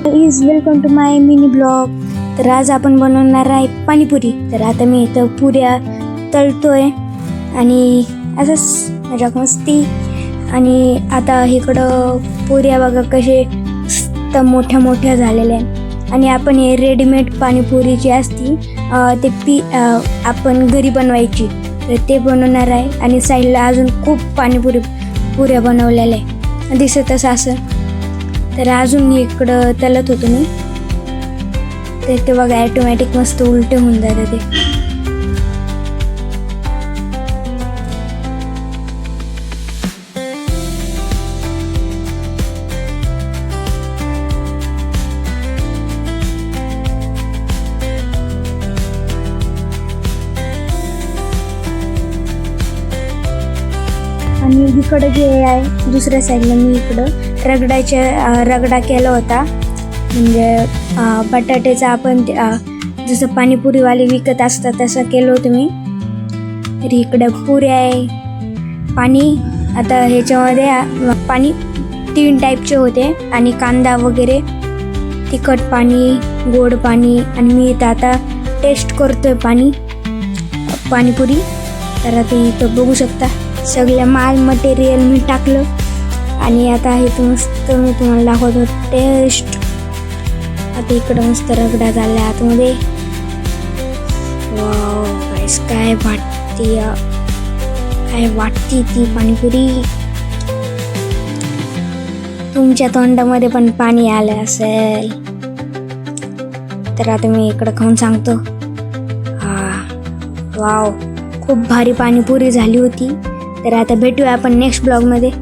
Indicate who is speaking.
Speaker 1: Is welcome to my mini blog. तर आज आपण बनवणार आहे पाणीपुरी. तर आता मी इथं पुऱ्या तळतोय आणि असंच मजाक मस्ती. आणि आता इकडं पुऱ्या बघा कसे मस्त मोठ्या मोठ्या झालेल्या आहेत. आणि आपण हे रेडीमेड पाणीपुरी जी असती ते आपण घरी बनवायची, तर ते बनवणार आहे. आणि साईडला अजून खूप पुऱ्या बनवलेल्या आहे दिसतच असं. तर अजून इकडं तळत होतो मी, तर ते बघा ॲटोमॅटिक मस्त उलटे होऊन जातं ते. आणि इकडं जे आहे दुसऱ्या साईडला मी इकडं रगडा केला होता. म्हणजे बटाट्याचा आपण जसं पाणीपुरीवाले विकत असतात तसं केलं होतं मी. तर इकडं पुऱ्या आहे. पाणी आता ह्याच्यामध्ये पाणी 3 टाईपचे होते आणि कांदा वगैरे, तिखट पाणी, गोड पाणी. आणि मी इथं आता टेस्ट करतोय पाणीपुरी. तर आता इथं बघू शकता सगळं माल मटेरियल मी टाकलं. आणि आता इथं मस्त मी तुम्हाला दाखवतो टेस्ट. आता इकडं मस्त रगडा झाला आतमध्ये. वाव गाईस, काय वाटते ती पाणीपुरी. तुमच्या तोंडामध्ये पण पाणी आलं असेल. तर आता मी इकडं खाऊन सांगतो. वाव, खूप भारी पाणीपुरी झाली होती. तर आता भेटूया आपण नेक्स्ट ब्लॉगमध्ये.